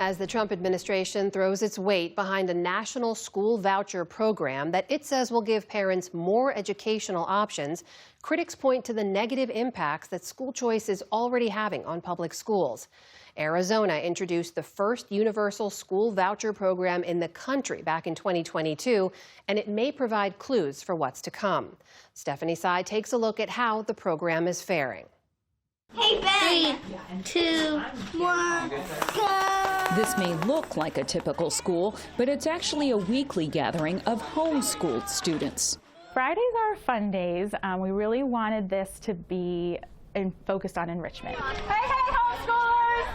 As the Trump administration throws its weight behind a national school voucher program that it says will give parents more educational options, critics point to the negative impacts that school choice is already having on public schools. Arizona introduced the first universal school voucher program in the country back in 2022, and it may provide clues for what's to come. Stephanie Sy takes a look at how the program is faring. Hey, Ben! 3, 2, 1, go! This may look like a typical school, but it's actually a weekly gathering of homeschooled students. Fridays are fun days. We really wanted this to be focused on enrichment. Hey, homeschoolers!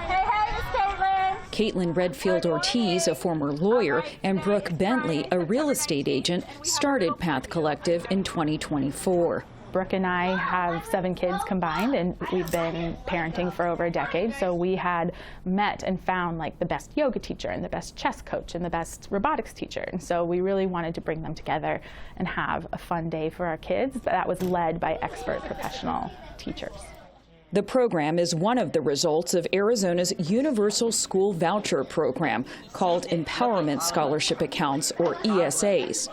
Hey, Miss Caitlin! Caitlin Redfield Ortiz, a former lawyer, and Brooke Bentley, a real estate agent, started Path Collective in 2024. Brooke and I have 7 kids combined, and we've been parenting for over a decade. So we had met and found like the best yoga teacher and the best chess coach and the best robotics teacher. And so we really wanted to bring them together and have a fun day for our kids that was led by expert professional teachers. The program is one of the results of Arizona's Universal School Voucher Program, called Empowerment Scholarship Accounts, or ESAs.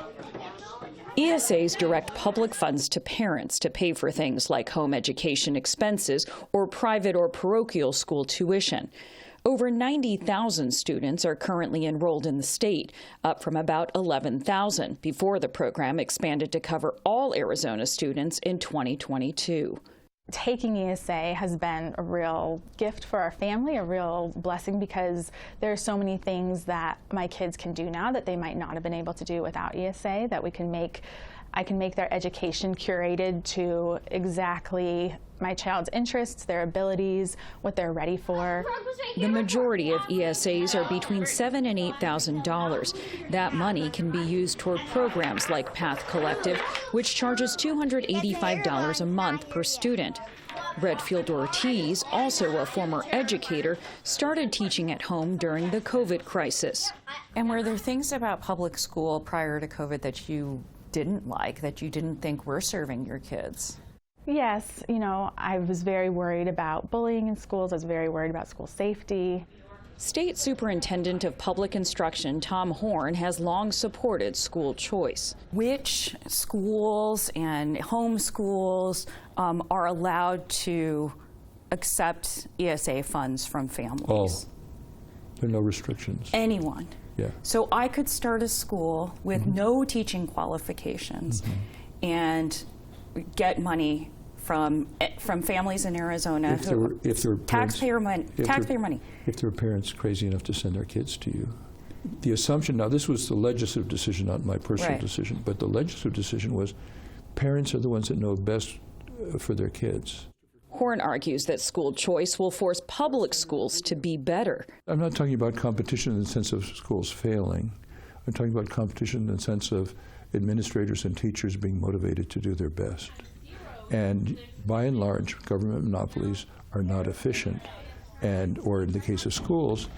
ESAs direct public funds to parents to pay for things like home education expenses or private or parochial school tuition. Over 90,000 students are currently enrolled in the state, up from about 11,000 before the program expanded to cover all Arizona students in 2022. Taking ESA has been a real gift for our family, a real blessing, because there are so many things that my kids can do now that they might not have been able to do without ESA, that I can make their education curated to exactly my child's interests, their abilities, what they're ready for. The majority of ESAs are between $7,000 and $8,000. That money can be used toward programs like Path Collective, which charges $285 a month per student. Redfield Ortiz, also a former educator, started teaching at home during the COVID crisis. And were there things about public school prior to COVID that you didn't like, that you didn't think were serving your kids? Yes, I was very worried about bullying in schools. I was very worried about school safety. State Superintendent of Public Instruction Tom Horn has long supported school choice. Which schools and home schools are allowed to accept ESA funds from families? All. There are no restrictions. Anyone? Yeah. So I could start a school with no teaching qualifications and get money from families in Arizona if there were taxpayer money. If there were parents crazy enough to send their kids to you. The assumption, now this was the legislative decision, not my personal decision, but the legislative decision was parents are the ones that know best for their kids. Horn argues that school choice will force public schools to be better. I'm not talking about competition in the sense of schools failing. I'm talking about competition in the sense of administrators and teachers being motivated to do their best. And by and large, government monopolies are not efficient. Or in the case of schools,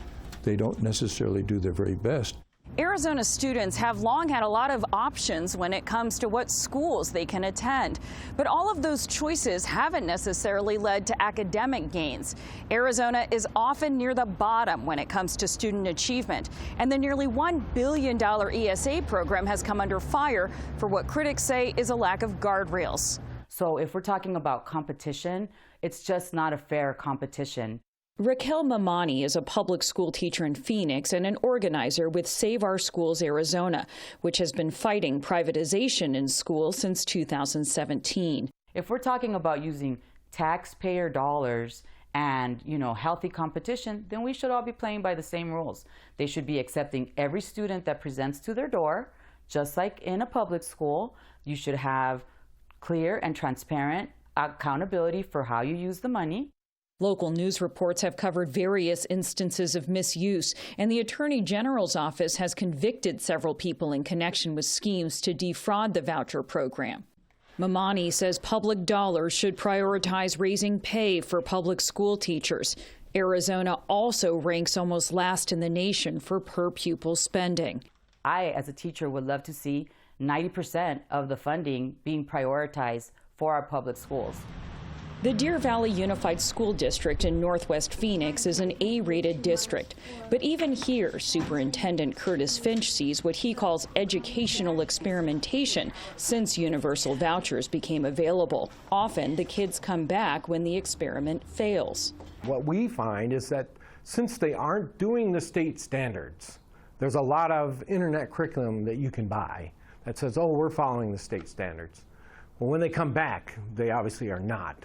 they don't necessarily do their very best. Arizona students have long had a lot of options when it comes to what schools they can attend. But all of those choices haven't necessarily led to academic gains. Arizona is often near the bottom when it comes to student achievement. And the nearly $1 billion ESA program has come under fire for what critics say is a lack of guardrails. So if we're talking about competition, it's just not a fair competition. Raquel Mamani is a public school teacher in Phoenix and an organizer with Save Our Schools Arizona, which has been fighting privatization in schools since 2017. If we're talking about using taxpayer dollars and, healthy competition, then we should all be playing by the same rules. They should be accepting every student that presents to their door, just like in a public school. You should have clear and transparent accountability for how you use the money. Local news reports have covered various instances of misuse, and the Attorney General's office has convicted several people in connection with schemes to defraud the voucher program. Mamani says public dollars should prioritize raising pay for public school teachers. Arizona also ranks almost last in the nation for per-pupil spending. I, as a teacher, would love to see 90% of the funding being prioritized for our public schools. The Deer Valley Unified School District in Northwest Phoenix is an A-rated district. But even here, Superintendent Curtis Finch sees what he calls educational experimentation since universal vouchers became available. Often, the kids come back when the experiment fails. What we find is that since they aren't doing the state standards, there's a lot of internet curriculum that you can buy that says, oh, we're following the state standards. Well, when they come back, they obviously are not.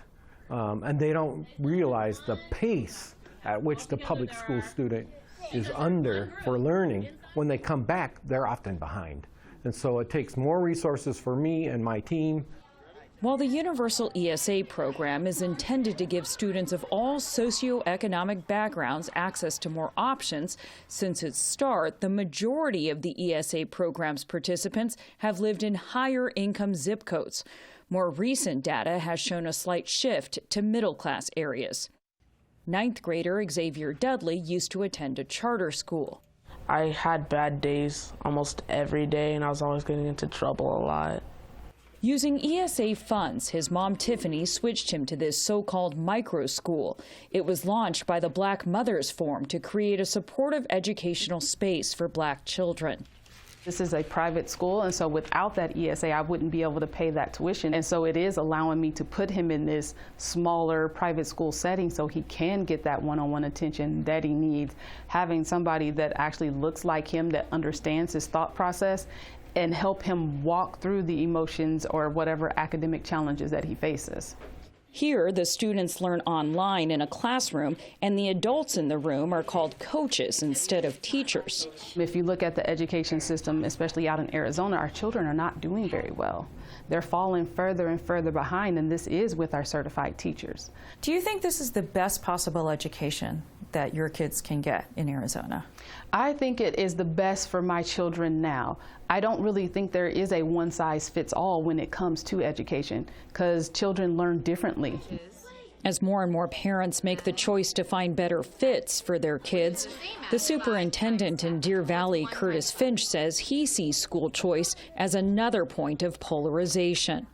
And they don't realize the pace at which the public school student is under for learning. When they come back, they're often behind. And so it takes more resources for me and my team. While the Universal ESA program is intended to give students of all socioeconomic backgrounds access to more options, since its start, the majority of the ESA program's participants have lived in higher income zip codes. More recent data has shown a slight shift to middle-class areas. Ninth grader Xavier Dudley used to attend a charter school. I had bad days almost every day, and I was always getting into trouble a lot. Using ESA funds, his mom Tiffany switched him to this so-called micro school. It was launched by the Black Mothers Forum to create a supportive educational space for Black children. This is a private school, and so without that ESA, I wouldn't be able to pay that tuition. And so it is allowing me to put him in this smaller private school setting so he can get that one-on-one attention that he needs. Having somebody that actually looks like him, that understands his thought process, and help him walk through the emotions or whatever academic challenges that he faces. Here, the students learn online in a classroom, and the adults in the room are called coaches instead of teachers. If you look at the education system, especially out in Arizona, our children are not doing very well. They're falling further and further behind, and this is with our certified teachers. Do you think this is the best possible education that your kids can get in Arizona? I think it is the best for my children now. I don't really think there is a one-size-fits-all when it comes to education, because children learn differently. As more and more parents make the choice to find better fits for their kids, the superintendent in Deer Valley, Curtis Finch, says he sees school choice as another point of polarization.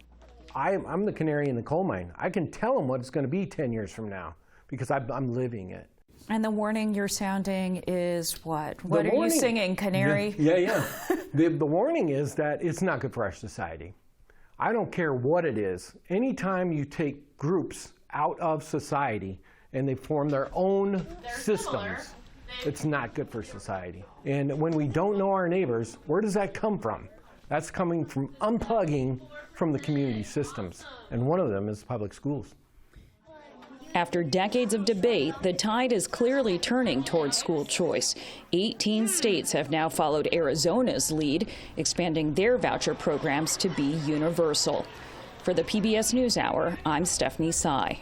I'm the canary in the coal mine. I can tell them what it's going to be 10 years from now because I'm living it. And the warning you're sounding is what? What are you singing, Canary? Yeah. The warning is that it's not good for our society. I don't care what it is. Anytime you take groups out of society and they form their own systems, it's not good for society. And when we don't know our neighbors, where does that come from? That's coming from unplugging from the community systems. And one of them is public schools. After decades of debate, the tide is clearly turning towards school choice. 18 states have now followed Arizona's lead, expanding their voucher programs to be universal. For the PBS NewsHour, I'm Stephanie Sy.